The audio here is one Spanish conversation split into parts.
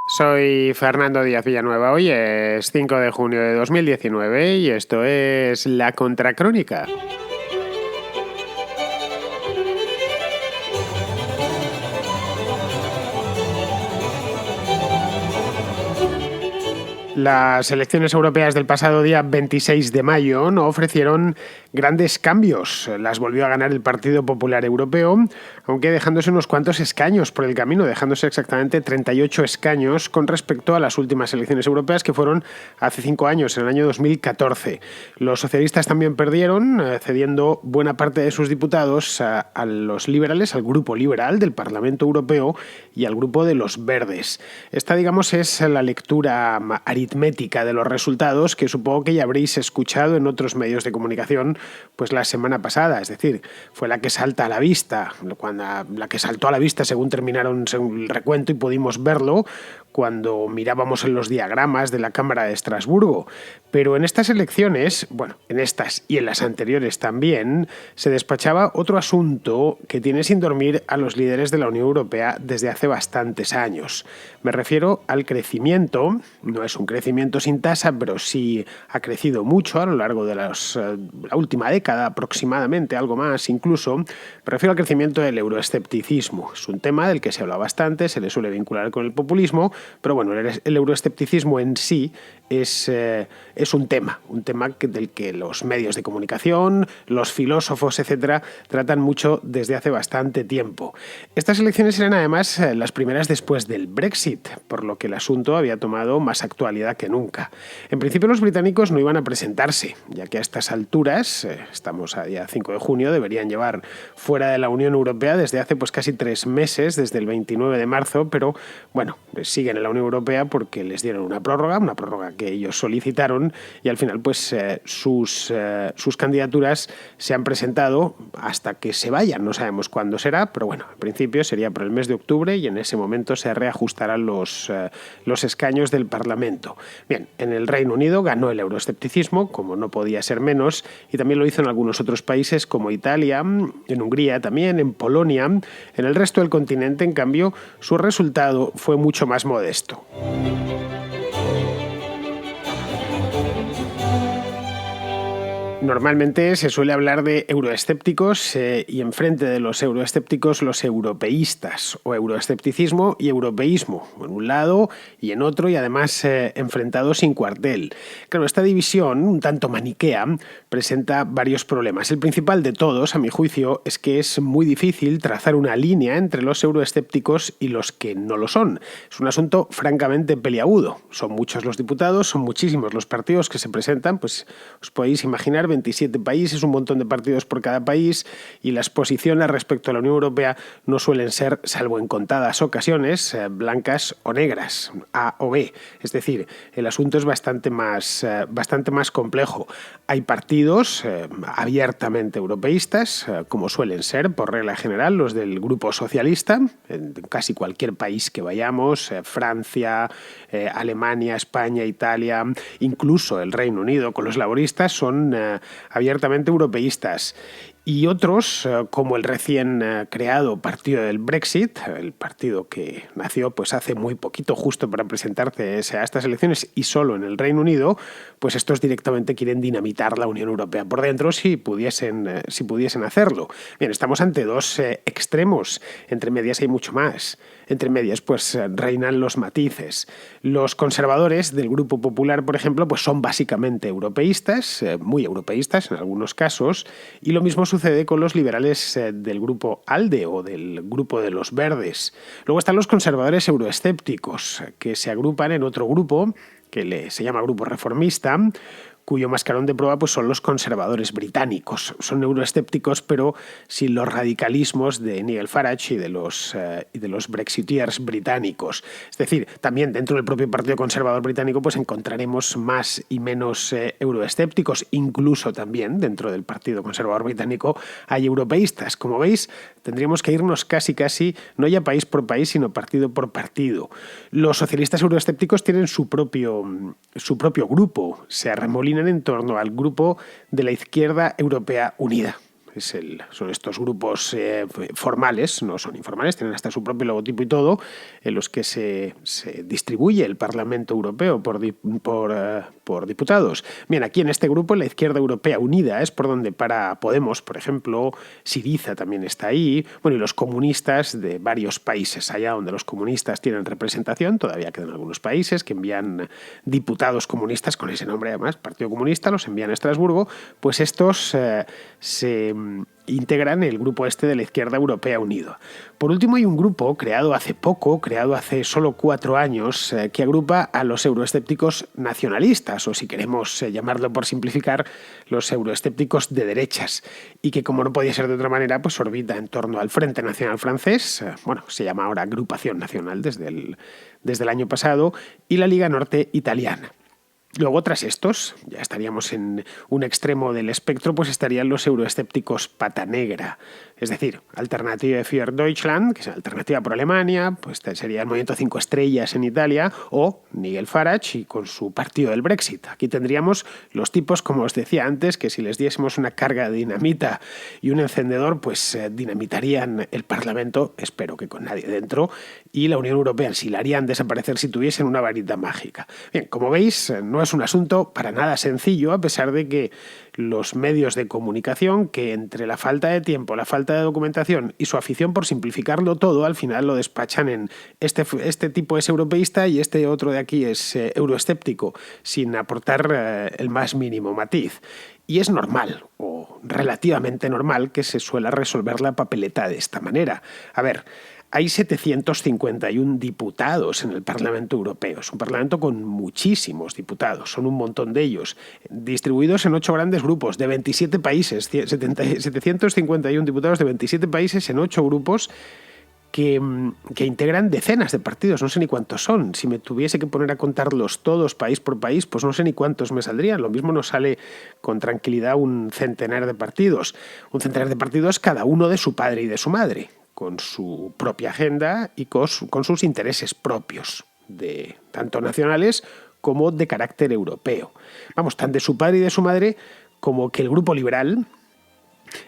Soy Fernando Díaz Villanueva. Hoy es 5 de junio de 2019 y esto es La Contracrónica. Las elecciones europeas del pasado día 26 de mayo no ofrecieron grandes cambios. Las volvió a ganar el Partido Popular Europeo, aunque dejándose unos cuantos escaños por el camino, dejándose exactamente 38 escaños con respecto a las últimas elecciones europeas que fueron hace 5 años, en el año 2014. Los socialistas también perdieron, cediendo buena parte de sus diputados a los liberales, al grupo liberal del Parlamento Europeo y al grupo de los verdes. Esta, digamos, es la lectura aritmética de los resultados que supongo que ya habréis escuchado en otros medios de comunicación pues la semana pasada, es decir, fue la que salta a la vista, la que saltó a la vista según terminaron el recuento y pudimos verlo cuando mirábamos en los diagramas de la Cámara de Estrasburgo. Pero en estas elecciones, bueno, en estas y en las anteriores también, se despachaba otro asunto que tiene sin dormir a los líderes de la Unión Europea desde hace bastantes años. Me refiero al crecimiento. No es un crecimiento sin tasa, pero sí ha crecido mucho a lo largo de la última década aproximadamente, algo más incluso. Me refiero al crecimiento del euroescepticismo. Es un tema del que se habla bastante, se le suele vincular con el populismo, pero bueno, el euroescepticismo en sí es un tema del que los medios de comunicación, los filósofos, etcétera, tratan mucho desde hace bastante tiempo. Estas elecciones eran además las primeras después del Brexit, por lo que el asunto había tomado más actualidad que nunca. En principio los británicos no iban a presentarse, ya que a estas alturas, estamos a día 5 de junio, deberían llevar fuera de la Unión Europea desde hace pues casi 3 meses, desde el 29 de marzo, pero bueno, siguen en la Unión Europea porque les dieron una prórroga que ellos solicitaron y al final pues sus candidaturas se han presentado hasta que se vayan. No sabemos cuándo será, pero bueno, al principio sería por el mes de octubre y en ese momento se reajustarán los escaños del Parlamento. Bien, en el Reino Unido ganó el euroescepticismo, como no podía ser menos, y también lo hizo en algunos otros países como Italia, en Hungría también, en Polonia. En el resto del continente, en cambio, su resultado fue mucho más modesto. Normalmente se suele hablar de euroescépticos y enfrente de los euroescépticos los europeístas, o euroescepticismo y europeísmo, en un lado y en otro, y además enfrentados sin cuartel. Claro, esta división, un tanto maniquea, presenta varios problemas. El principal de todos, a mi juicio, es que es muy difícil trazar una línea entre los euroescépticos y los que no lo son. Es un asunto francamente peliagudo. Son muchos los diputados, son muchísimos los partidos que se presentan, pues os podéis imaginar 27 países, un montón de partidos por cada país, y las posiciones respecto a la Unión Europea no suelen ser, salvo en contadas ocasiones, blancas o negras, A o B. Es decir, el asunto es bastante más complejo. Hay partidos abiertamente europeístas, como suelen ser, por regla general, los del Grupo Socialista, en casi cualquier país que vayamos, Francia, Alemania, España, Italia, incluso el Reino Unido con los laboristas, son abiertamente europeístas. Y otros, como el recién creado Partido del Brexit, el partido que nació pues hace muy poquito, justo para presentarse a estas elecciones y solo en el Reino Unido, pues estos directamente quieren dinamitar la Unión Europea por dentro si pudiesen hacerlo. Bien, estamos ante dos extremos, entre medias hay mucho más. Entre medias, pues reinan los matices. Los conservadores del Grupo Popular, por ejemplo, pues son básicamente europeístas, muy europeístas en algunos casos, y lo mismo sucede con los liberales del Grupo ALDE o del Grupo de los Verdes. Luego están los conservadores euroescépticos, que se agrupan en otro grupo, que se llama Grupo Reformista, cuyo mascarón de prueba pues, son los conservadores británicos. Son euroescépticos, pero sin los radicalismos de Nigel Farage y de los brexiteers británicos. Es decir, también dentro del propio Partido Conservador británico pues, encontraremos más y menos euroescépticos. Incluso también dentro del Partido Conservador británico hay europeístas. Como veis, tendríamos que irnos casi, no ya país por país, sino partido por partido. Los socialistas euroescépticos tienen su propio grupo. Se arremolinan en torno al grupo de la Izquierda Europea Unida. Son estos grupos formales, no son informales, tienen hasta su propio logotipo y todo, en los que se distribuye el Parlamento Europeo por diputados. Bien, aquí en este grupo, la Izquierda Europea Unida, es por donde para Podemos, por ejemplo, Syriza también está ahí, bueno, y los comunistas de varios países, allá donde los comunistas tienen representación, todavía quedan algunos países que envían diputados comunistas con ese nombre además, Partido Comunista, los envían a Estrasburgo, pues estos se integran el grupo de la Izquierda Europea Unido. Por último, hay un grupo creado hace solo 4 años, que agrupa a los euroescépticos nacionalistas, o si queremos llamarlo por simplificar, los euroescépticos de derechas, y que, como no podía ser de otra manera, pues orbita en torno al Frente Nacional francés, se llama ahora Agrupación Nacional desde el año pasado, y la Liga Norte italiana. Luego, tras estos, ya estaríamos en un extremo del espectro, pues estarían los euroescépticos pata negra, es decir, Alternative für Deutschland, que es Alternativa por Alemania, pues sería el Movimiento 5 Estrellas en Italia, o Nigel Farage y con su partido del Brexit. Aquí tendríamos los tipos, como os decía antes, que si les diésemos una carga de dinamita y un encendedor, pues dinamitarían el Parlamento, espero que con nadie dentro, y la Unión Europea, si la harían desaparecer si tuviesen una varita mágica. Bien, como veis, no es un asunto para nada sencillo, a pesar de que los medios de comunicación, que entre la falta de tiempo, la falta de documentación y su afición por simplificarlo todo, al final lo despachan en este tipo es europeísta y este otro de aquí es euroescéptico, sin aportar el más mínimo matiz. Y es normal, o relativamente normal, que se suela resolver la papeleta de esta manera. A ver, hay 751 diputados en el Parlamento Europeo. Es un parlamento con muchísimos diputados, son un montón de ellos, distribuidos en 8 grandes grupos de 27 países, 751 diputados de 27 países en 8 grupos que integran decenas de partidos, no sé ni cuántos son. Si me tuviese que poner a contarlos todos país por país, pues no sé ni cuántos me saldrían. Lo mismo nos sale con tranquilidad un centenar de partidos. Un centenar de partidos, cada uno de su padre y de su madre, con su propia agenda y con sus intereses propios, tanto nacionales como de carácter europeo. Vamos, tan de su padre y de su madre como que el Grupo Liberal,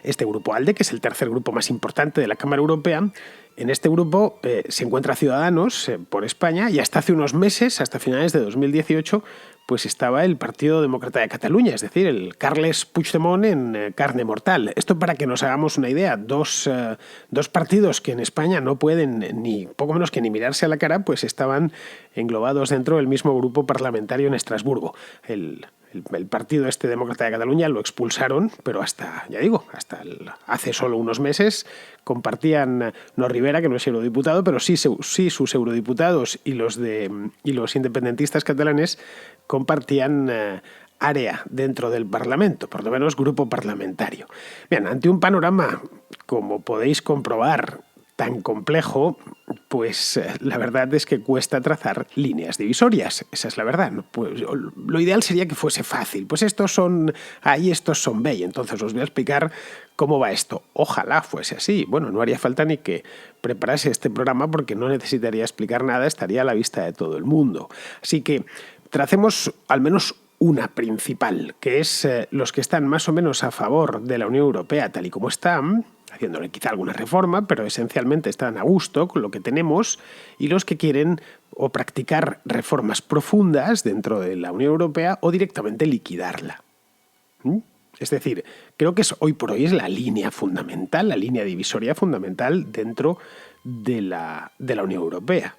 este Grupo ALDE, que es el tercer grupo más importante de la Cámara Europea, en este grupo se encuentra Ciudadanos por España, y hasta hace unos meses, hasta finales de 2018, pues estaba el Partido Demócrata de Cataluña, es decir, el Carles Puigdemont en carne mortal. Esto para que nos hagamos una idea, dos partidos que en España no pueden ni poco menos que ni mirarse a la cara, pues estaban englobados dentro del mismo grupo parlamentario en Estrasburgo. El Partido Demócrata de Cataluña lo expulsaron, pero hasta hace solo unos meses compartían, no Rivera, que no es eurodiputado, pero sí sus eurodiputados y los independentistas catalanes compartían área dentro del Parlamento, por lo menos grupo parlamentario. Bien, ante un panorama, como podéis comprobar, tan complejo, pues la verdad es que cuesta trazar líneas divisorias. Esa es la verdad. Pues, lo ideal sería que fuese fácil. Pues estos son A y estos son B. Y entonces os voy a explicar cómo va esto. Ojalá fuese así. Bueno, no haría falta ni que preparase este programa porque no necesitaría explicar nada, estaría a la vista de todo el mundo. Así que tracemos al menos una principal, que es los que están más o menos a favor de la Unión Europea tal y como están, haciéndole quizá alguna reforma, pero esencialmente están a gusto con lo que tenemos, y los que quieren o practicar reformas profundas dentro de la Unión Europea o directamente liquidarla. Es decir, creo que hoy por hoy es la línea fundamental, la línea divisoria fundamental dentro de la Unión Europea.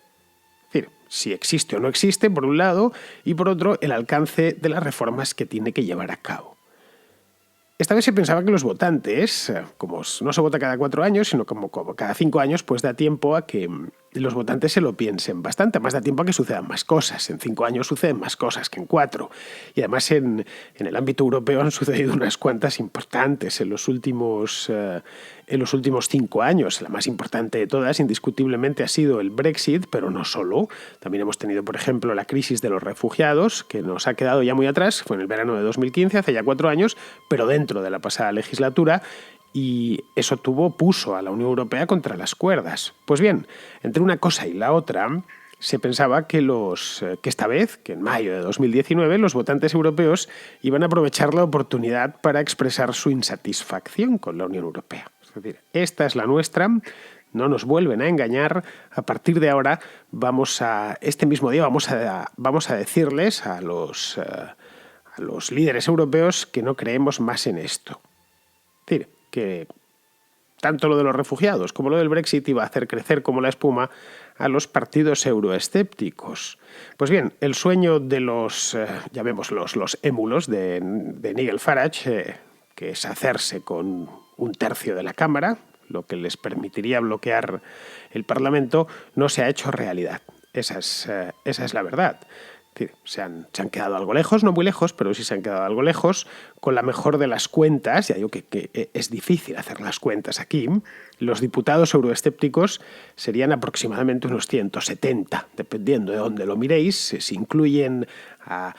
Es decir, si existe o no existe, por un lado, y por otro, el alcance de las reformas que tiene que llevar a cabo. Esta vez se pensaba que los votantes, como no se vota cada 4 años, sino como cada 5 años, pues da tiempo a que los votantes se lo piensen bastante, más da tiempo a que sucedan más cosas. En 5 años suceden más cosas que en 4. Y además en el ámbito europeo han sucedido unas cuantas importantes en los últimos 5 años. La más importante de todas, indiscutiblemente, ha sido el Brexit, pero no solo. También hemos tenido, por ejemplo, la crisis de los refugiados, que nos ha quedado ya muy atrás, fue en el verano de 2015, hace ya 4 años, pero dentro de la pasada legislatura, y eso puso a la Unión Europea contra las cuerdas. Pues bien, entre una cosa y la otra, se pensaba que esta vez, que en mayo de 2019, los votantes europeos iban a aprovechar la oportunidad para expresar su insatisfacción con la Unión Europea. Es decir, esta es la nuestra, no nos vuelven a engañar, a partir de ahora este mismo día vamos a decirles a los líderes europeos que no creemos más en esto. Es decir, que tanto lo de los refugiados como lo del Brexit iba a hacer crecer como la espuma a los partidos euroescépticos. Pues bien, el sueño de los émulos de Nigel Farage, que es hacerse con 1/3 de la Cámara, lo que les permitiría bloquear el Parlamento, no se ha hecho realidad. Esa es la verdad. Se han quedado algo lejos, no muy lejos, pero sí se han quedado algo lejos. Con la mejor de las cuentas, ya digo que es difícil hacer las cuentas aquí, los diputados euroescépticos serían aproximadamente unos 170, dependiendo de dónde lo miréis, si incluyen a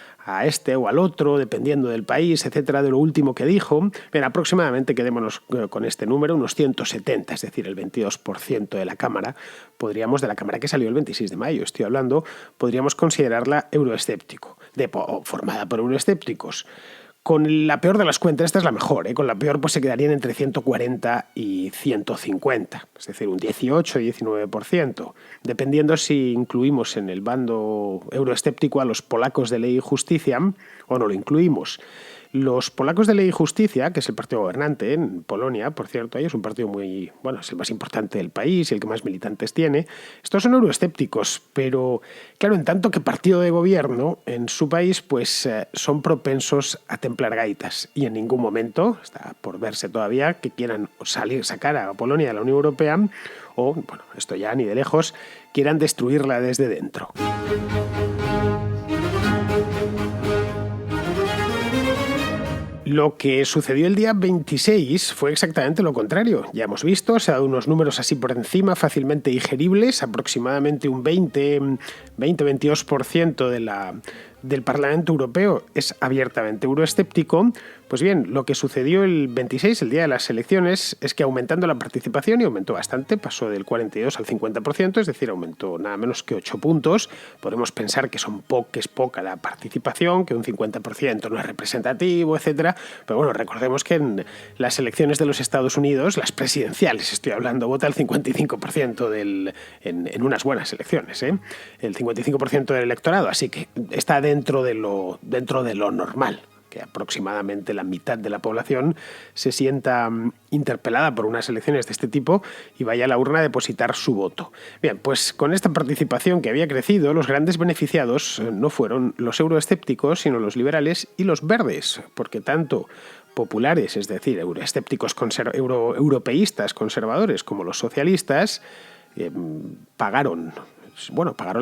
este o al otro, dependiendo del país, etcétera, de lo último que dijo. Bien, aproximadamente quedémonos con este número, unos 170, es decir, el 22% de la Cámara, de la Cámara que salió el 26 de mayo, estoy hablando, podríamos considerarla euroescéptico, formada por euroescépticos. Con la peor de las cuentas, esta es la mejor, con la peor pues se quedarían entre 140 y 150, es decir, un 18 y 19%, dependiendo si incluimos en el bando euroescéptico a los polacos de Ley y Justicia o no lo incluimos. Los polacos de Ley y Justicia, que es el partido gobernante en Polonia, por cierto, es un partido es el más importante del país y el que más militantes tiene. Estos son euroescépticos, pero claro, en tanto que partido de gobierno en su país, pues son propensos a templar gaitas y en ningún momento, está por verse todavía, que quieran sacar a Polonia de la Unión Europea o, esto ya ni de lejos, quieran destruirla desde dentro. Lo que sucedió el día 26 fue exactamente lo contrario. Ya hemos visto, se han dado unos números así por encima, fácilmente digeribles, aproximadamente un 20-22% del Parlamento Europeo es abiertamente euroescéptico. Pues bien, lo que sucedió el 26, el día de las elecciones, es que aumentando la participación, y aumentó bastante, pasó del 42 al 50%, es decir, aumentó nada menos que 8 puntos. Podemos pensar que es poca la participación, que un 50% no es representativo, etcétera. Pero bueno, recordemos que en las elecciones de los Estados Unidos, las presidenciales, estoy hablando, vota el 55% en unas buenas elecciones, el 55% del electorado, así que está dentro de lo normal, que aproximadamente la mitad de la población se sienta interpelada por unas elecciones de este tipo y vaya a la urna a depositar su voto. Bien, pues con esta participación que había crecido, los grandes beneficiados no fueron los euroescépticos, sino los liberales y los verdes, porque tanto populares, es decir, euroescépticos europeístas conservadores, como los socialistas, pagaron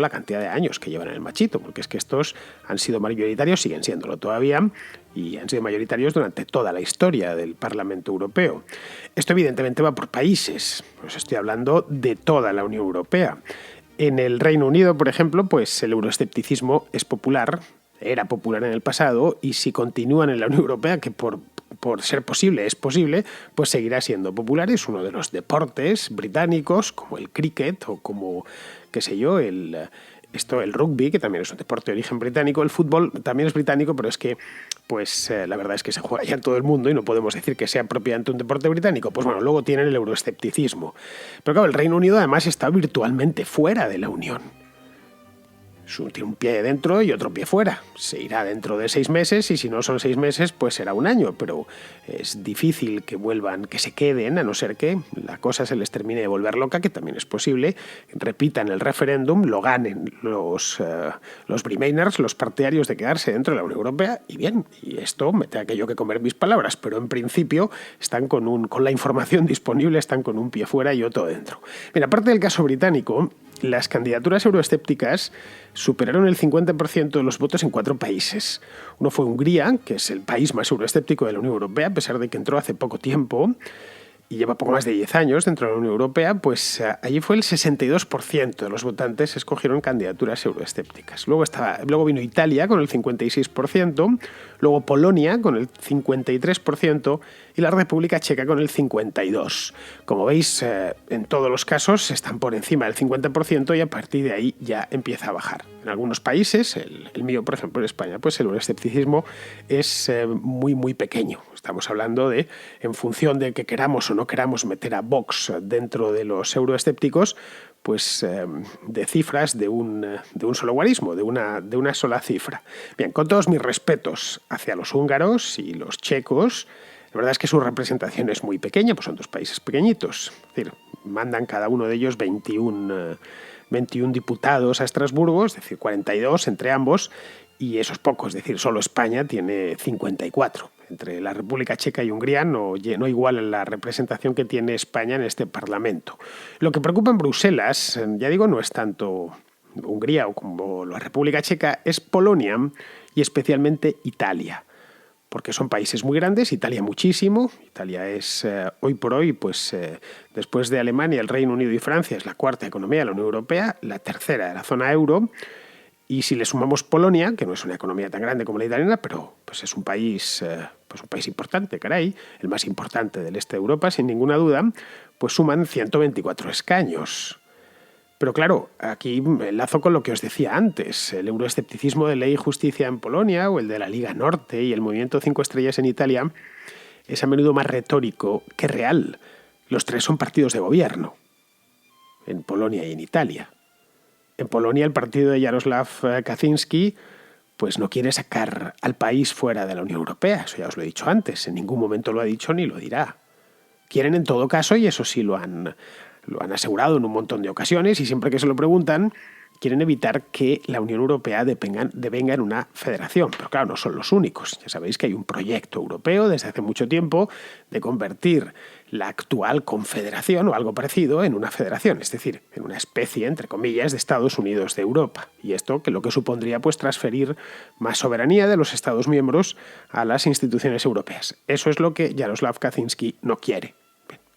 la cantidad de años que llevan en el machito, porque es que estos han sido mayoritarios, siguen siéndolo todavía, y han sido mayoritarios durante toda la historia del Parlamento Europeo. Esto evidentemente va por países, pues estoy hablando de toda la Unión Europea. En el Reino Unido, por ejemplo, pues el euroescepticismo es popular, era popular en el pasado, y si continúan en la Unión Europea, que por ser posible es posible, pues seguirá siendo popular. Es uno de los deportes británicos, como el cricket o como, qué sé yo, el rugby, que también es un deporte de origen británico. El fútbol también es británico, pero es que la verdad es que se juega ya en todo el mundo y no podemos decir que sea propiamente un deporte británico. Pues bueno, luego tienen el euroescepticismo. Pero claro, el Reino Unido además está virtualmente fuera de la Unión. Tiene un pie dentro y otro pie fuera. Se irá dentro de 6 meses y si no son 6 meses, pues será un año. Pero es difícil que se queden, a no ser que la cosa se les termine de volver loca, que también es posible. Repitan el referéndum, lo ganen los Remainers, los partidarios de quedarse dentro de la Unión Europea. Y bien, y esto me tenga que yo que comer mis palabras, pero en principio están con la información disponible, están con un pie fuera y otro dentro. Mira, aparte del caso británico, las candidaturas euroescépticas superaron el 50% de los votos en 4 países. Uno fue Hungría, que es el país más euroescéptico de la Unión Europea, a pesar de que entró hace poco tiempo y lleva poco más de 10 años dentro de la Unión Europea, pues allí fue el 62% de los votantes escogieron candidaturas euroescépticas. Luego vino Italia con el 56%, luego Polonia con el 53% y la República Checa con el 52%. Como veis, en todos los casos están por encima del 50% y a partir de ahí ya empieza a bajar. En algunos países, el mío, por ejemplo, en España, pues el euroescepticismo es muy, muy pequeño. Estamos hablando de, en función de que queramos o no queramos meter a Vox dentro de los euroescépticos, pues de cifras de un solo guarismo, de una sola cifra. Bien, con todos mis respetos hacia los húngaros y los checos, la verdad es que su representación es muy pequeña, pues son dos países pequeñitos. Es decir, mandan cada uno de ellos 21 diputados a Estrasburgo, es decir, 42 entre ambos, y eso es poco, es decir, solo España tiene 54. Entre la República Checa y Hungría no igualan la representación que tiene España en este Parlamento. Lo que preocupa en Bruselas, ya digo, no es tanto Hungría o como la República Checa, es Polonia y especialmente Italia, porque son países muy grandes, Italia muchísimo. Italia es hoy por hoy, pues después de Alemania, el Reino Unido y Francia, es la cuarta economía de la Unión Europea, la tercera de la zona euro. Y si le sumamos Polonia, que no es una economía tan grande como la italiana, pero pues es un país importante, caray, el más importante del este de Europa, sin ninguna duda, pues suman 124 escaños. Pero claro, aquí me enlazo con lo que os decía antes, el euroescepticismo de Ley y Justicia en Polonia o el de la Liga Norte y el Movimiento 5 Estrellas en Italia es a menudo más retórico que real. Los tres son partidos de gobierno, en Polonia y en Italia. En Polonia el partido de Jarosław Kaczyński pues no quiere sacar al país fuera de la Unión Europea, eso ya os lo he dicho antes, en ningún momento lo ha dicho ni lo dirá. Quieren en todo caso, y eso sí lo han asegurado en un montón de ocasiones, y siempre que se lo preguntan, quieren evitar que la Unión Europea devenga en una federación. Pero claro, no son los únicos. Ya sabéis que hay un proyecto europeo desde hace mucho tiempo de convertir la actual confederación o algo parecido en una federación, es decir, en una especie, entre comillas, de Estados Unidos de Europa. Y esto que lo que supondría pues transferir más soberanía de los Estados miembros a las instituciones europeas. Eso es lo que Jarosław Kaczyński no quiere.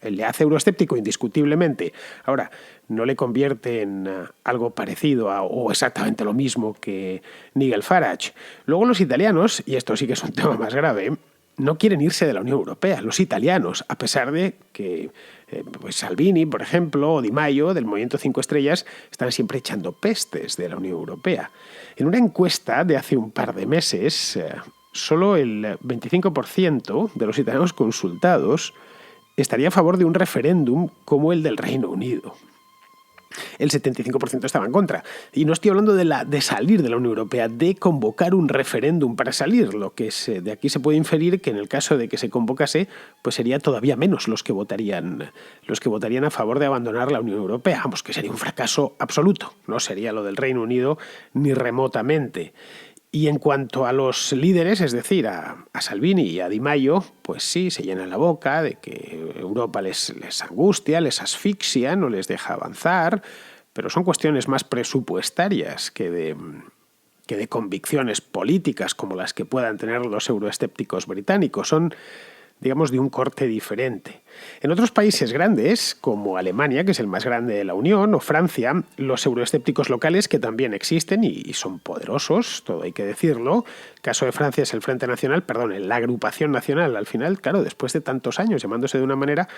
Le hace euroescéptico indiscutiblemente. Ahora, no le convierte en algo parecido o exactamente lo mismo que Nigel Farage. Luego los italianos, y esto sí que es un tema más grave, no quieren irse de la Unión Europea, los italianos, a pesar de que pues Salvini, por ejemplo, o Di Maio, del Movimiento 5 Estrellas, están siempre echando pestes de la Unión Europea. En una encuesta de hace un par de meses, solo el 25% de los italianos consultados estaría a favor de un referéndum como el del Reino Unido. El 75% estaba en contra. Y no estoy hablando de salir de la Unión Europea, de convocar un referéndum para salir. Lo que de aquí se puede inferir que en el caso de que se convocase, pues sería todavía menos los que votarían a favor de abandonar la Unión Europea. Vamos, que sería un fracaso absoluto. No sería lo del Reino Unido ni remotamente. Y en cuanto a los líderes, es decir, a Salvini y a Di Maio, pues sí, se llenan la boca de que Europa les angustia, les asfixia, no les deja avanzar, pero son cuestiones más presupuestarias que de convicciones políticas como las que puedan tener los euroescépticos británicos. Son, digamos, de un corte diferente. En otros países grandes, como Alemania, que es el más grande de la Unión, o Francia, los euroescépticos locales, que también existen y son poderosos, todo hay que decirlo. El caso de Francia es el Frente Nacional, la Agrupación Nacional. Al final, claro, después de tantos años llamándose de una manera,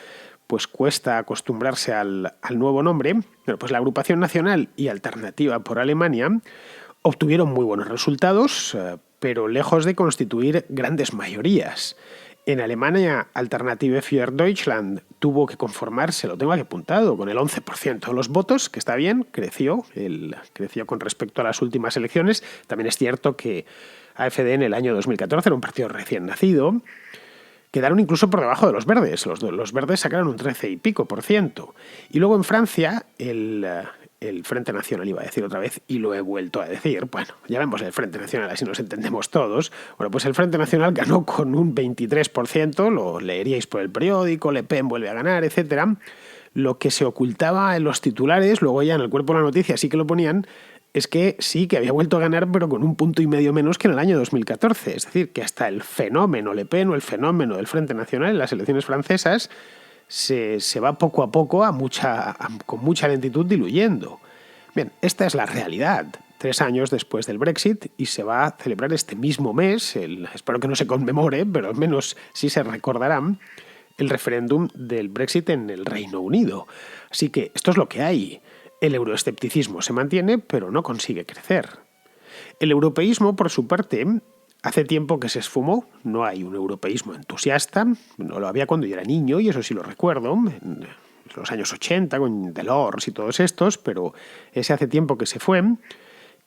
pues cuesta acostumbrarse al nuevo nombre. Bueno, pues la Agrupación Nacional y Alternativa por Alemania obtuvieron muy buenos resultados, pero lejos de constituir grandes mayorías. En Alemania, Alternative für Deutschland tuvo que conformarse, lo tengo aquí apuntado, con el 11% de los votos, que está bien, creció con respecto a las últimas elecciones. También es cierto que AfD en el año 2014 era un partido recién nacido. Quedaron incluso por debajo de los verdes. Los verdes sacaron un 13 y pico por ciento. Y luego en Francia, el Frente Nacional, iba a decir otra vez, y lo he vuelto a decir, bueno, ya vemos el Frente Nacional, así nos entendemos todos. Bueno, pues el Frente Nacional ganó con un 23%, lo leeríais por el periódico, Le Pen vuelve a ganar, etcétera. Lo que se ocultaba en los titulares, luego ya en el cuerpo de la noticia sí que lo ponían, es que sí, que había vuelto a ganar, pero con 1,5 puntos menos que en el año 2014. Es decir, que hasta el fenómeno Le Pen o el fenómeno del Frente Nacional en las elecciones francesas se va poco a poco con mucha lentitud diluyendo. Bien, esta es la realidad, 3 años después del Brexit, y se va a celebrar este mismo mes, espero que no se conmemore, pero al menos sí se recordará, el referéndum del Brexit en el Reino Unido. Así que esto es lo que hay. El euroescepticismo se mantiene, pero no consigue crecer. El europeísmo, por su parte, hace tiempo que se esfumó. No hay un europeísmo entusiasta. No lo había cuando yo era niño, y eso sí lo recuerdo, en los años 80, con Delors y todos estos, pero ese hace tiempo que se fue.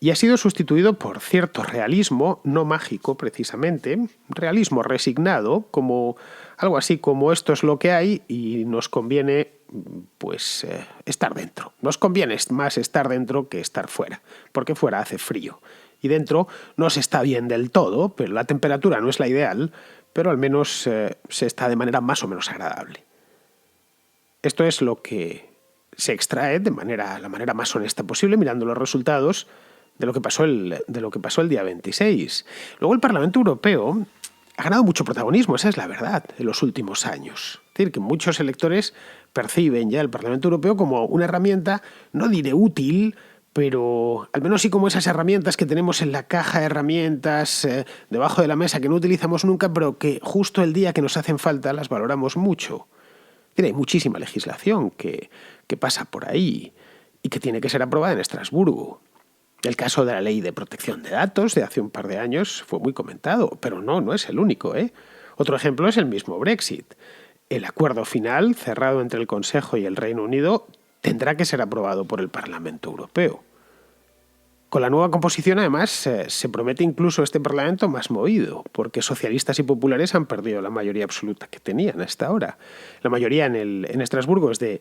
Y ha sido sustituido por cierto realismo, no mágico precisamente, realismo resignado, como algo así como esto es lo que hay y nos conviene pues estar dentro. Nos conviene más estar dentro que estar fuera, porque fuera hace frío. Y dentro no se está bien del todo, pero la temperatura no es la ideal, pero al menos se está de manera más o menos agradable. Esto es lo que se extrae de la manera más honesta posible, mirando los resultados de lo que pasó el día 26. Luego el Parlamento Europeo ha ganado mucho protagonismo, esa es la verdad, en los últimos años. Es decir, que muchos electores perciben ya el Parlamento Europeo como una herramienta, no diré útil, pero al menos sí como esas herramientas que tenemos en la caja de herramientas, debajo de la mesa, que no utilizamos nunca, pero que justo el día que nos hacen falta las valoramos mucho. Hay muchísima legislación que pasa por ahí y que tiene que ser aprobada en Estrasburgo. El caso de la ley de protección de datos de hace un par de años fue muy comentado, pero no es el único, ¿eh? Otro ejemplo es el mismo Brexit. El acuerdo final, cerrado entre el Consejo y el Reino Unido, tendrá que ser aprobado por el Parlamento Europeo. Con la nueva composición, además, se promete incluso este Parlamento más movido, porque socialistas y populares han perdido la mayoría absoluta que tenían hasta ahora. La mayoría en Estrasburgo es de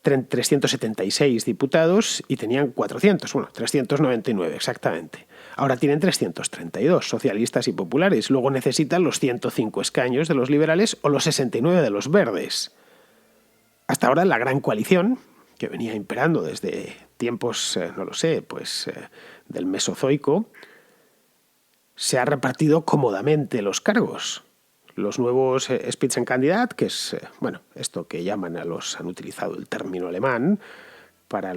376 diputados y tenían 399 exactamente. Ahora tienen 332 socialistas y populares. Luego necesitan los 105 escaños de los liberales o los 69 de los verdes. Hasta ahora la gran coalición, que venía imperando desde tiempos, del Mesozoico, se ha repartido cómodamente los cargos. Los nuevos Spitzenkandidat, que es esto que llaman han utilizado el término alemán para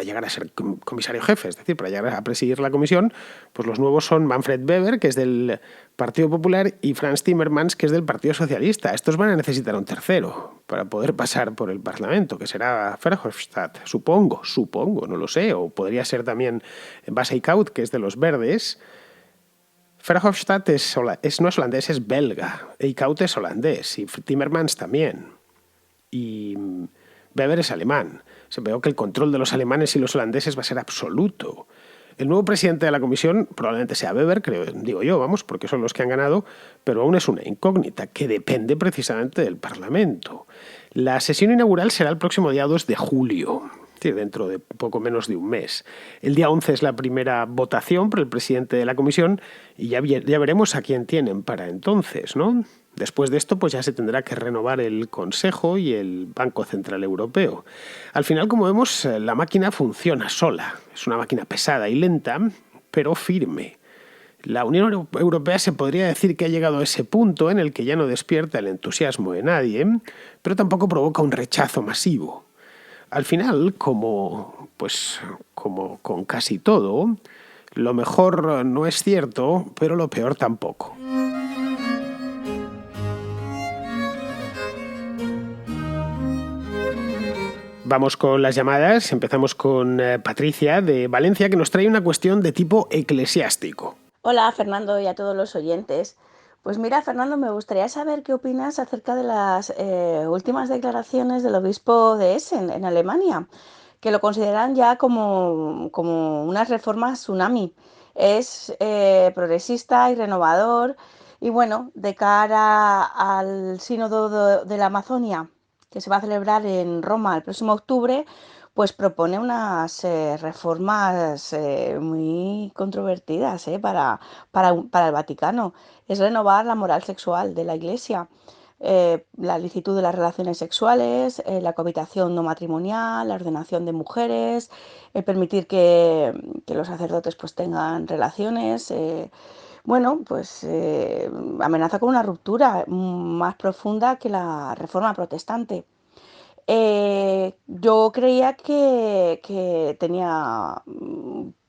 llegar a ser comisario jefe, es decir, para llegar a presidir la comisión, pues los nuevos son Manfred Weber, que es del Partido Popular, y Franz Timmermans, que es del Partido Socialista. Estos van a necesitar un tercero para poder pasar por el Parlamento, que será Verhofstadt, supongo, no lo sé, o podría ser también Bas Eickhout, que es de los Verdes. Verhofstadt no es holandés, es belga. Eickhout es holandés y Timmermans también. Y Weber es alemán. Se veo que el control de los alemanes y los holandeses va a ser absoluto. El nuevo presidente de la comisión probablemente sea Weber, digo yo, porque son los que han ganado, pero aún es una incógnita que depende precisamente del Parlamento. La sesión inaugural será el próximo día 2 de julio. Es decir, dentro de poco menos de un mes. El día 11 es la primera votación por el presidente de la comisión y ya veremos a quién tienen para entonces, ¿no? Después de esto, pues ya se tendrá que renovar el Consejo y el Banco Central Europeo. Al final, como vemos, la máquina funciona sola. Es una máquina pesada y lenta, pero firme. La Unión Europea se podría decir que ha llegado a ese punto en el que ya no despierta el entusiasmo de nadie, pero tampoco provoca un rechazo masivo. Al final, como con casi todo, lo mejor no es cierto, pero lo peor tampoco. Vamos con las llamadas. Empezamos con Patricia de Valencia, que nos trae una cuestión de tipo eclesiástico. Hola, Fernando, y a todos los oyentes. Pues mira, Fernando, me gustaría saber qué opinas acerca de las últimas declaraciones del obispo de Essen, en Alemania, que lo consideran ya como unas reformas tsunami. Es progresista y renovador, y bueno, de cara al Sínodo de la Amazonia, que se va a celebrar en Roma el próximo octubre, pues propone unas reformas muy controvertidas para el Vaticano. Es renovar la moral sexual de la Iglesia, la licitud de las relaciones sexuales, la cohabitación no matrimonial, la ordenación de mujeres, permitir que los sacerdotes pues tengan relaciones. Amenaza con una ruptura más profunda que la reforma protestante. Yo creía que tenía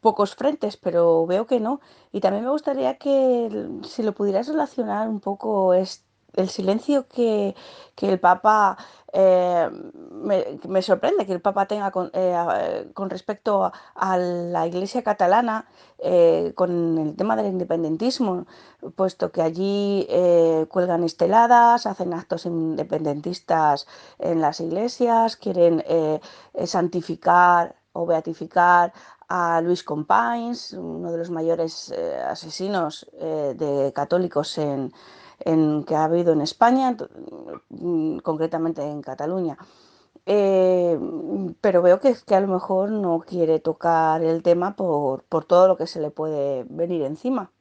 pocos frentes, pero veo que no. Y también me gustaría que, si lo pudieras relacionar un poco, es el silencio que el Papa, me sorprende que el Papa tenga con respecto a la Iglesia catalana, con el tema del independentismo, puesto que allí cuelgan esteladas, hacen actos independentistas en las iglesias, quieren santificar o beatificar a Luis Companys, uno de los mayores asesinos de católicos que ha habido en España, concretamente en Cataluña. Eh, pero veo que a lo mejor no quiere tocar el tema por todo lo que se le puede venir encima.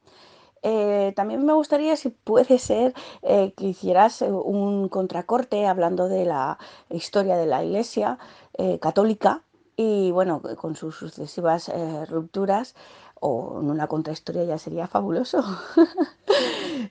También me gustaría, si puede ser, que hicieras un contracorte hablando de la historia de la Iglesia católica y, bueno, con sus sucesivas rupturas, o en una contrahistoria ya sería fabuloso.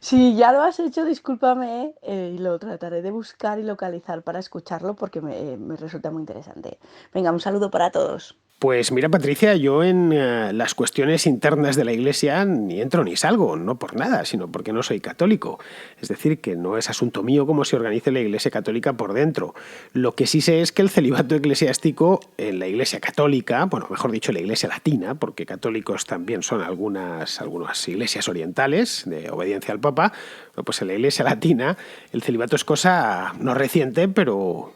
Si ya lo has hecho, discúlpame, y lo trataré de buscar y localizar para escucharlo porque me resulta muy interesante. Venga, un saludo para todos. Pues mira, Patricia, yo en las cuestiones internas de la Iglesia ni entro ni salgo, no por nada, sino porque no soy católico. Es decir, que no es asunto mío cómo se organice la Iglesia católica por dentro. Lo que sí sé es que el celibato eclesiástico en la Iglesia católica, bueno, mejor dicho, la Iglesia latina, porque católicos también son algunas iglesias orientales de obediencia al Papa, bueno, pues en la Iglesia latina el celibato es cosa no reciente, pero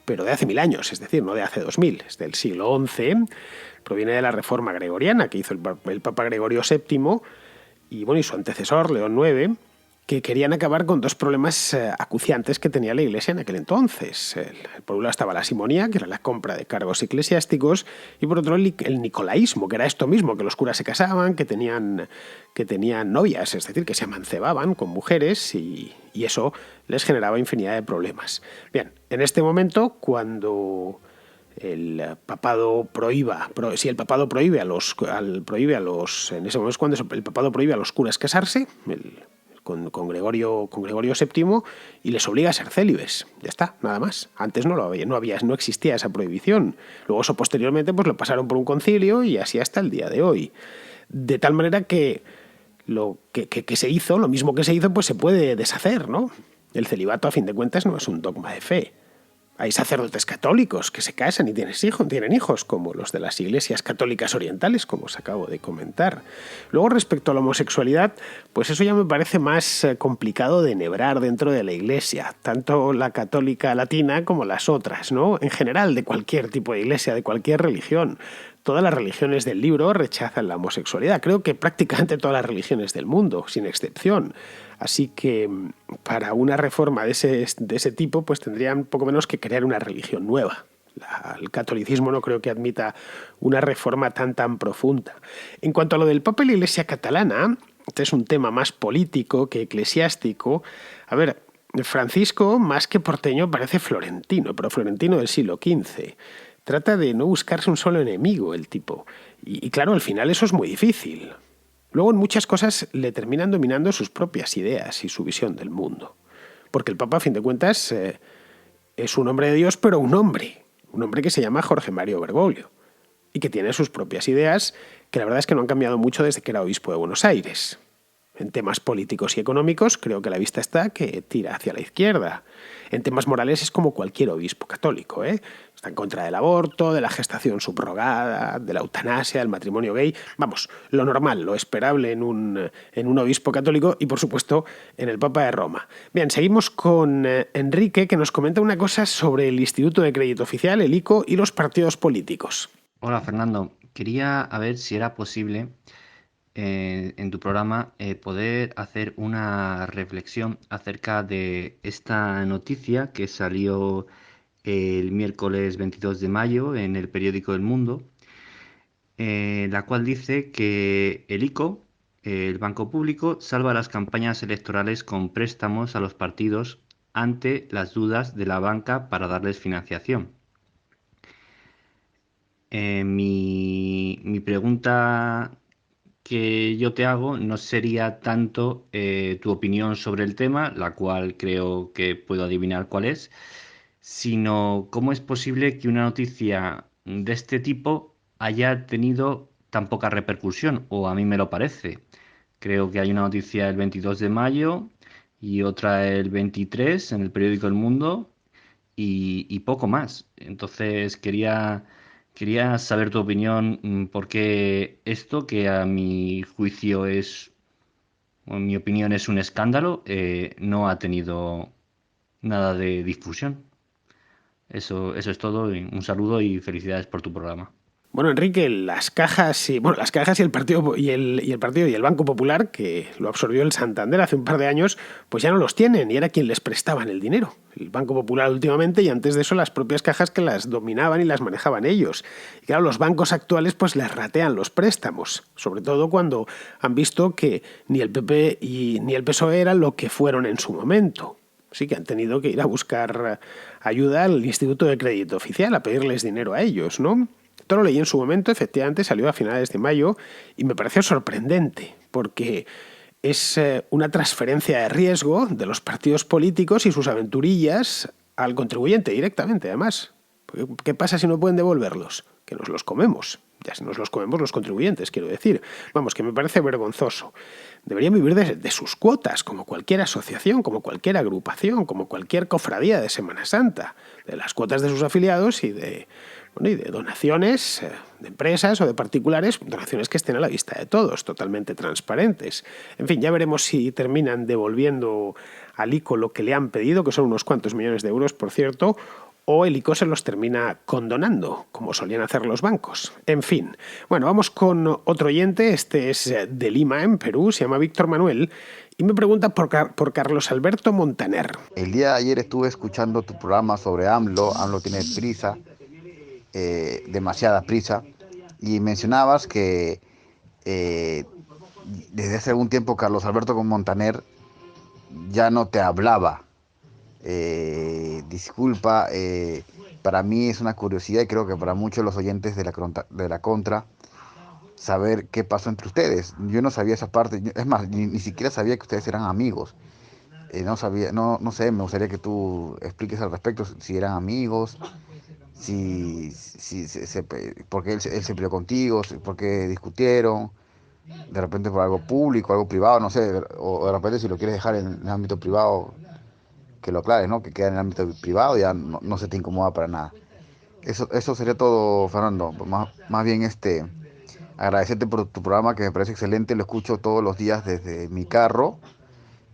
de hace 1000 años, es decir, no de hace 2000, es del siglo XI, proviene de la Reforma Gregoriana que hizo el Papa Gregorio VII y, bueno, y su antecesor, León IX, que querían acabar con dos problemas acuciantes que tenía la Iglesia en aquel entonces. Por un lado estaba la simonía, que era la compra de cargos eclesiásticos, y por otro el nicolaísmo, que era esto mismo, que los curas se casaban, que tenían novias, es decir, que se amancebaban con mujeres y eso les generaba infinidad de problemas. Bien, en este momento, cuando el papado si el papado prohíbe a los, en ese momento es cuando el papado prohíbe a los curas casarse, con Gregorio VII, y les obliga a ser célibes. Ya está, nada más. Antes no existía esa prohibición. Luego eso posteriormente pues lo pasaron por un concilio y así hasta el día de hoy. De tal manera que lo que se hizo, lo mismo que se hizo, pues se puede deshacer, ¿no? El celibato, a fin de cuentas, no es un dogma de fe. Hay sacerdotes católicos que se casan y tienen hijos, como los de las iglesias católicas orientales, como os acabo de comentar. Luego, respecto a la homosexualidad, pues eso ya me parece más complicado de enhebrar dentro de la iglesia, tanto la católica latina como las otras, ¿no? En general, de cualquier tipo de iglesia, de cualquier religión. Todas las religiones del libro rechazan la homosexualidad. Creo que prácticamente todas las religiones del mundo, sin excepción. Así que para una reforma de ese tipo, pues tendrían poco menos que crear una religión nueva. El catolicismo no creo que admita una reforma tan profunda. En cuanto a lo del Papa y la Iglesia catalana, este es un tema más político que eclesiástico. A ver, Francisco, más que porteño, parece florentino, pero florentino del siglo XV. Trata de no buscarse un solo enemigo el tipo. Y claro, al final eso es muy difícil. Luego en muchas cosas le terminan dominando sus propias ideas y su visión del mundo. Porque el Papa, a fin de cuentas, es un hombre de Dios, pero un hombre que se llama Jorge Mario Bergoglio y que tiene sus propias ideas que la verdad es que no han cambiado mucho desde que era obispo de Buenos Aires. En temas políticos y económicos creo que la vista está que tira hacia la izquierda. En temas morales es como cualquier obispo católico, ¿eh? Está en contra del aborto, de la gestación subrogada, de la eutanasia, del matrimonio gay. Vamos, lo normal, lo esperable en un obispo católico y, por supuesto, en el Papa de Roma. Bien, seguimos con Enrique, que nos comenta una cosa sobre el Instituto de Crédito Oficial, el ICO, y los partidos políticos. Hola Fernando, quería a ver si era posible en tu programa poder hacer una reflexión acerca de esta noticia que salió el miércoles 22 de mayo en el periódico El Mundo, la cual dice que el ICO, el Banco Público, salva las campañas electorales con préstamos a los partidos ante las dudas de la banca para darles financiación. Mi pregunta que yo te hago no sería tanto tu opinión sobre el tema, la cual creo que puedo adivinar cuál es, sino cómo es posible que una noticia de este tipo haya tenido tan poca repercusión, o a mí me lo parece. Creo que hay una noticia el 22 de mayo y otra el 23 en el periódico El Mundo y poco más. Entonces quería saber tu opinión, por qué esto, que a mi juicio es, o en mi opinión es un escándalo, no ha tenido nada de difusión. Eso es todo. Un saludo y felicidades por tu programa. Bueno, Enrique, las cajas y el partido y el Banco Popular, que lo absorbió el Santander hace un par de años, pues ya no los tienen y era quien les prestaban el dinero. El Banco Popular últimamente y antes de eso las propias cajas que las dominaban y las manejaban ellos. Y claro, los bancos actuales pues les ratean los préstamos, sobre todo cuando han visto que ni el PP ni el PSOE eran lo que fueron en su momento. Sí que han tenido que ir a buscar ayuda al Instituto de Crédito Oficial, a pedirles dinero a ellos, ¿no? Esto lo leí en su momento, efectivamente salió a finales de mayo y me pareció sorprendente, porque es una transferencia de riesgo de los partidos políticos y sus aventurillas al contribuyente directamente, además. ¿Qué pasa si no pueden devolverlos? Que nos los comemos. Ya si nos los comemos los contribuyentes, quiero decir. Vamos, que me parece vergonzoso. Deberían vivir de sus cuotas, como cualquier asociación, como cualquier agrupación, como cualquier cofradía de Semana Santa. De las cuotas de sus afiliados y de donaciones de empresas o de particulares, donaciones que estén a la vista de todos, totalmente transparentes. En fin, ya veremos si terminan devolviendo al ICO lo que le han pedido, que son unos cuantos millones de euros, por cierto, o el ICO se los termina condonando, como solían hacer los bancos. En fin, bueno, vamos con otro oyente, este es de Lima, en Perú, se llama Víctor Manuel, y me pregunta por Carlos Alberto Montaner. El día de ayer estuve escuchando tu programa sobre AMLO. AMLO tiene prisa, demasiada prisa, y mencionabas que desde hace algún tiempo Carlos Alberto Montaner ya no te hablaba. Disculpa, para mí es una curiosidad y creo que para muchos de los oyentes de la contra, saber qué pasó entre ustedes. Yo no sabía esa parte, es más, ni siquiera sabía que ustedes eran amigos. No sabía, no sé, me gustaría que tú expliques al respecto si eran amigos, por qué él se peleó contigo, por qué discutieron, de repente por algo público, algo privado, no sé, o de repente si lo quieres dejar en el ámbito privado, que lo aclares, ¿no? Que queda en el ámbito privado, ya no se te incomoda para nada. Eso sería todo, Fernando. Más bien agradecerte por tu programa, que me parece excelente, lo escucho todos los días desde mi carro,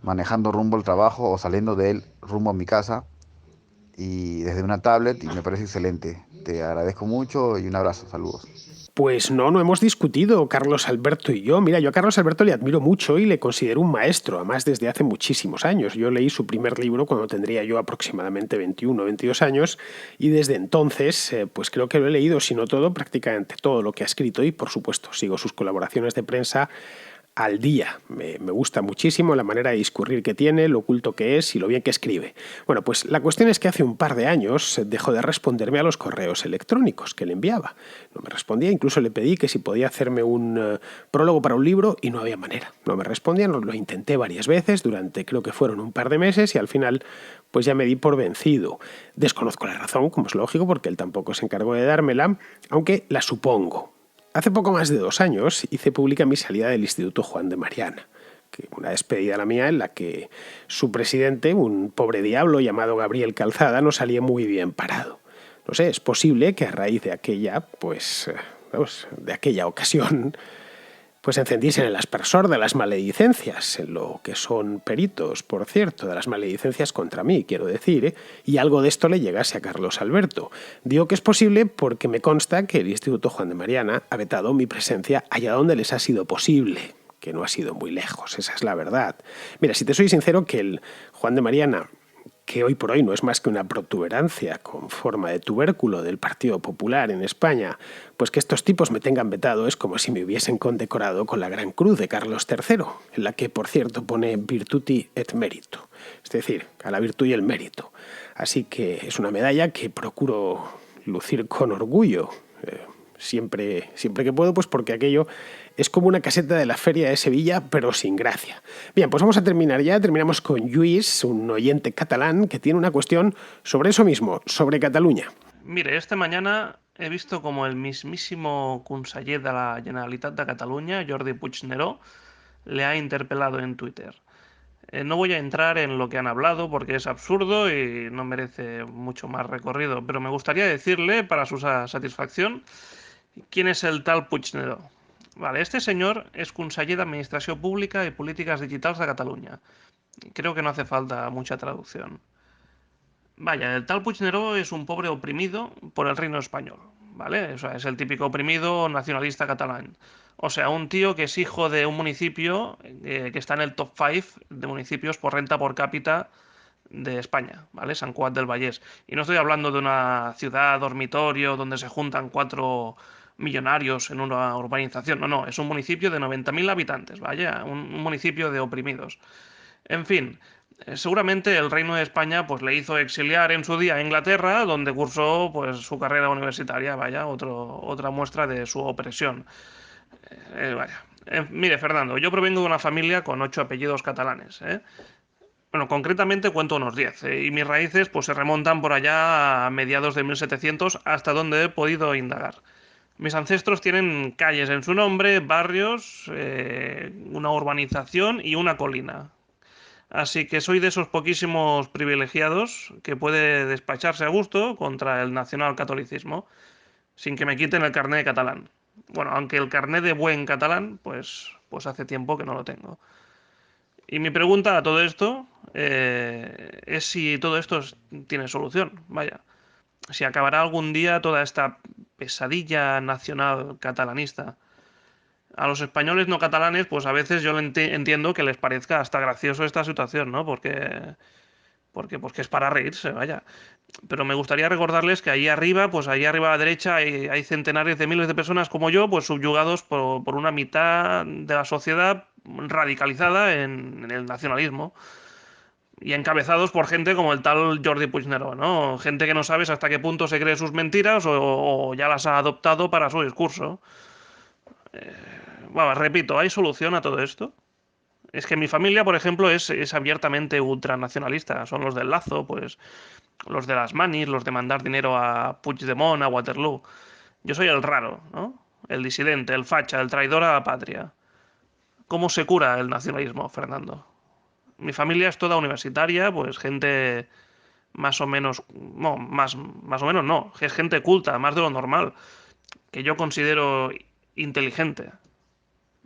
manejando rumbo al trabajo o saliendo de él rumbo a mi casa, y desde una tablet, y me parece excelente. Te agradezco mucho y un abrazo, saludos. Pues no hemos discutido, Carlos Alberto y yo. Mira, yo a Carlos Alberto le admiro mucho y le considero un maestro, además desde hace muchísimos años. Yo leí su primer libro cuando tendría yo aproximadamente 21 o 22 años y desde entonces pues creo que lo he leído, si no todo, prácticamente todo lo que ha escrito y por supuesto sigo sus colaboraciones de prensa al día. Me gusta muchísimo la manera de discurrir que tiene, lo culto que es y lo bien que escribe. Bueno, pues la cuestión es que hace un par de años dejó de responderme a los correos electrónicos que le enviaba. No me respondía, incluso le pedí que si podía hacerme un prólogo para un libro y no había manera. No me respondía, lo intenté varias veces durante creo que fueron un par de meses y al final pues ya me di por vencido. Desconozco la razón, como es lógico, porque él tampoco se encargó de dármela, aunque la supongo. Hace poco más de 2 años hice pública mi salida del Instituto Juan de Mariana, una despedida la mía en la que su presidente, un pobre diablo llamado Gabriel Calzada, no salía muy bien parado. No sé, es posible que a raíz de aquella ocasión, pues encendiesen el aspersor de las maledicencias, en lo que son peritos, por cierto, de las maledicencias contra mí, quiero decir, y algo de esto le llegase a Carlos Alberto. Digo que es posible porque me consta que el Instituto Juan de Mariana ha vetado mi presencia allá donde les ha sido posible, que no ha sido muy lejos, esa es la verdad. Mira, si te soy sincero, que el Juan de Mariana, que hoy por hoy no es más que una protuberancia con forma de tubérculo del Partido Popular en España, pues que estos tipos me tengan vetado es como si me hubiesen condecorado con la Gran Cruz de Carlos III, en la que, por cierto, pone virtuti et merito, es decir, a la virtud y el mérito. Así que es una medalla que procuro lucir con orgullo. siempre que puedo, pues porque aquello es como una caseta de la Feria de Sevilla, pero sin gracia. Bien, pues vamos a terminar ya. Terminamos con Lluís, un oyente catalán que tiene una cuestión sobre eso mismo, sobre Cataluña. Mire, esta mañana he visto como el mismísimo conseller de la Generalitat de Cataluña, Jordi Puigneró, le ha interpelado en Twitter. No voy a entrar en lo que han hablado porque es absurdo y no merece mucho más recorrido, pero me gustaría decirle, para su satisfacción, quién es el tal Puigneró. Vale, este señor es conseller d'Administració Pública i Polítiques Digitals de Catalunya. Creo que no hace falta mucha traducción. Vaya, el tal Puigneró es un pobre oprimido por el reino español, ¿vale? O sea, es el típico oprimido nacionalista catalán. O sea, un tío que es hijo de un municipio que está en el top 5 de municipios por renta por cápita de España, ¿vale? Sant Cugat del Vallès. Y no estoy hablando de una ciudad dormitorio donde se juntan 4 millonarios en una urbanización. No, no, es un municipio de 90.000 habitantes, vaya, un municipio de oprimidos. En fin, seguramente el Reino de España pues le hizo exiliar en su día a Inglaterra, donde cursó pues su carrera universitaria, vaya, otra muestra de su opresión. Vaya. Mire, Fernando, yo provengo de una familia con 8 apellidos catalanes, ¿eh? Bueno, concretamente cuento unos 10, y mis raíces pues se remontan por allá a mediados de 1700 hasta donde he podido indagar. Mis ancestros tienen calles en su nombre, barrios, una urbanización y una colina. Así que soy de esos poquísimos privilegiados que puede despacharse a gusto contra el nacionalcatolicismo, sin que me quiten el carné de catalán. Bueno, aunque el carné de buen catalán, pues hace tiempo que no lo tengo. Y mi pregunta a todo esto es si todo esto tiene solución. Vaya, si acabará algún día toda esta pesadilla nacional catalanista. A los españoles no catalanes, pues a veces yo entiendo que les parezca hasta gracioso esta situación, ¿no? Porque es para reírse, vaya. Pero me gustaría recordarles que ahí arriba, pues ahí arriba a la derecha, hay centenares de miles de personas como yo, pues subyugados por una mitad de la sociedad radicalizada en el nacionalismo. Y encabezados por gente como el tal Jordi Puigneró, ¿no? Gente que no sabes hasta qué punto se cree sus mentiras o ya las ha adoptado para su discurso. Bueno, repito, ¿hay solución a todo esto? Es que mi familia, por ejemplo, es abiertamente ultranacionalista. Son los del Lazo, pues los de las manis, los de mandar dinero a Puigdemont, a Waterloo. Yo soy el raro, ¿no? El disidente, el facha, el traidor a la patria. ¿Cómo se cura el nacionalismo, Fernando? Mi familia es toda universitaria, pues gente más o menos, no, más o menos no, es gente culta, más de lo normal, que yo considero inteligente.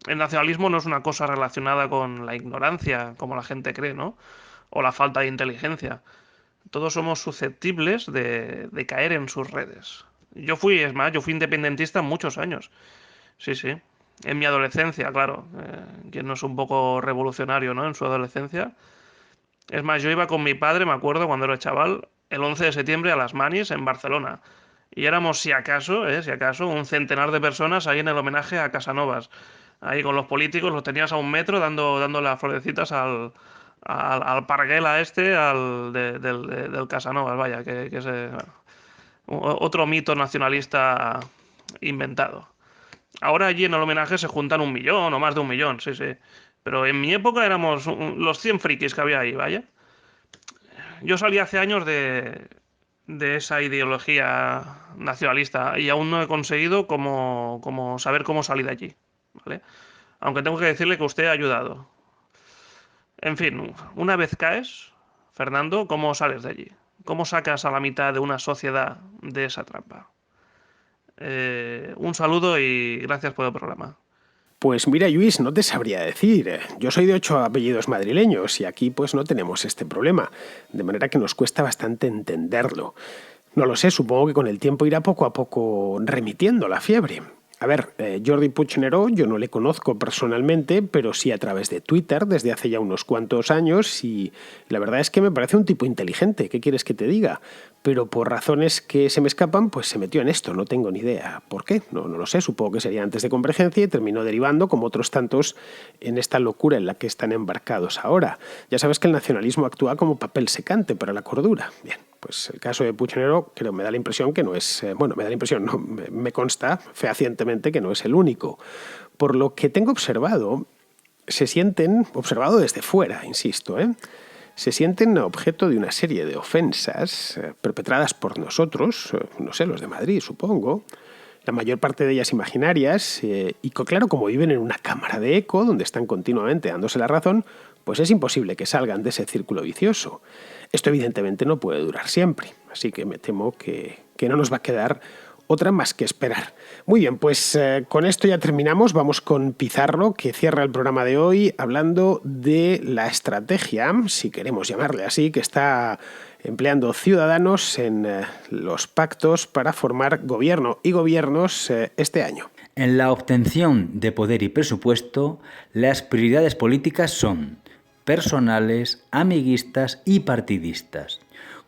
El nacionalismo no es una cosa relacionada con la ignorancia, como la gente cree, ¿no? O la falta de inteligencia. Todos somos susceptibles de caer en sus redes. Es más, yo fui independentista muchos años. Sí, sí. En mi adolescencia, claro. Quien no es un poco revolucionario, ¿no? En su adolescencia. Es más, yo iba con mi padre, me acuerdo, cuando era chaval, el 11 de septiembre a las Manis en Barcelona. Y éramos, si acaso, un centenar de personas ahí en el homenaje a Casanovas. Ahí con los políticos, los tenías a un metro dando las florecitas al parguela del Casanovas, vaya, que es otro mito nacionalista inventado. Ahora allí en el homenaje se juntan 1 millón o más de 1 millón, sí, sí. Pero en mi época éramos los 100 frikis que había ahí, vaya. Yo salí hace años de esa ideología nacionalista y aún no he conseguido como saber cómo salir de allí, ¿vale? Aunque tengo que decirle que usted ha ayudado. En fin, una vez caes, Fernando, ¿cómo sales de allí? ¿Cómo sacas a la mitad de una sociedad de esa trampa? Un saludo y gracias por el programa. Pues mira, Lluís, no te sabría decir. Yo soy de 8 apellidos madrileños y aquí pues no tenemos este problema, de manera que nos cuesta bastante entenderlo. No lo sé, supongo que con el tiempo irá poco a poco remitiendo la fiebre. A ver, Jordi Puigneró yo no le conozco personalmente, pero sí a través de Twitter desde hace ya unos cuantos años y la verdad es que me parece un tipo inteligente, ¿qué quieres que te diga? Pero por razones que se me escapan, pues se metió en esto, no tengo ni idea. ¿Por qué? No lo sé, supongo que sería antes de Convergencia y terminó derivando, como otros tantos, en esta locura en la que están embarcados ahora. Ya sabes que el nacionalismo actúa como papel secante para la cordura. Bien. Pues el caso de Puigneró, creo, me da la impresión que no es... bueno, me da la impresión, no, me consta fehacientemente que no es el único. Por lo que tengo observado, se sienten, observado desde fuera, insisto, se sienten objeto de una serie de ofensas perpetradas por nosotros, no sé, los de Madrid, supongo, la mayor parte de ellas imaginarias, y claro, como viven en una cámara de eco donde están continuamente dándose la razón, pues es imposible que salgan de ese círculo vicioso. Esto evidentemente no puede durar siempre, así que me temo que no nos va a quedar otra más que esperar. Muy bien, pues con esto ya terminamos. Vamos con Pizarro, que cierra el programa de hoy hablando de la estrategia, si queremos llamarle así, que está empleando Ciudadanos en los pactos para formar gobierno y gobiernos este año. En la obtención de poder y presupuesto, las prioridades políticas son personales, amiguistas y partidistas,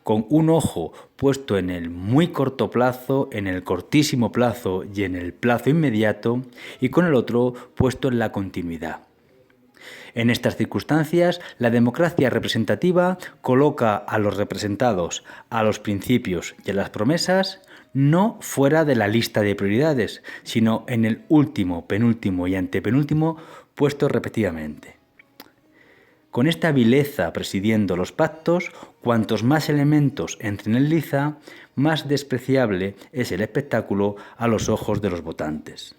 con un ojo puesto en el muy corto plazo, en el cortísimo plazo y en el plazo inmediato, y con el otro puesto en la continuidad. En estas circunstancias, la democracia representativa coloca a los representados, a los principios y a las promesas no fuera de la lista de prioridades, sino en el último, penúltimo y antepenúltimo puesto repetidamente. Con esta vileza presidiendo los pactos, cuantos más elementos entren en liza, más despreciable es el espectáculo a los ojos de los votantes.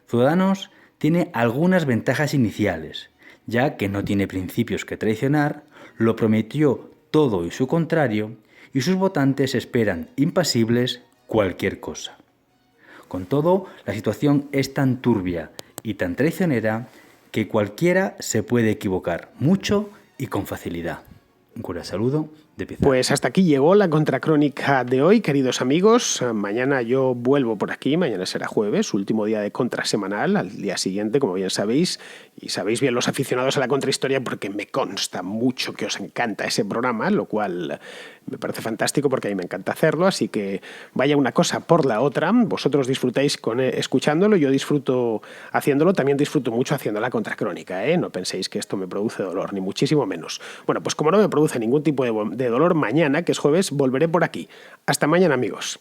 Ciudadanos tiene algunas ventajas iniciales, ya que no tiene principios que traicionar, lo prometió todo y su contrario, y sus votantes esperan impasibles cualquier cosa. Con todo, la situación es tan turbia y tan traicionera que cualquiera se puede equivocar mucho y con facilidad. Un cordial saludo de Pizarro. Pues hasta aquí llegó la contracrónica de hoy, queridos amigos. Mañana yo vuelvo por aquí, mañana será jueves, último día de contrasemanal, al día siguiente, como bien sabéis, y sabéis bien los aficionados a la contrahistoria porque me consta mucho que os encanta ese programa, lo cual me parece fantástico porque a mí me encanta hacerlo, así que vaya una cosa por la otra. Vosotros disfrutáis escuchándolo, yo disfruto haciéndolo, también disfruto mucho haciendo la contracrónica, No penséis que esto me produce dolor, ni muchísimo menos. Bueno, pues como no me produce ningún tipo de dolor, mañana, que es jueves, volveré por aquí. Hasta mañana, amigos.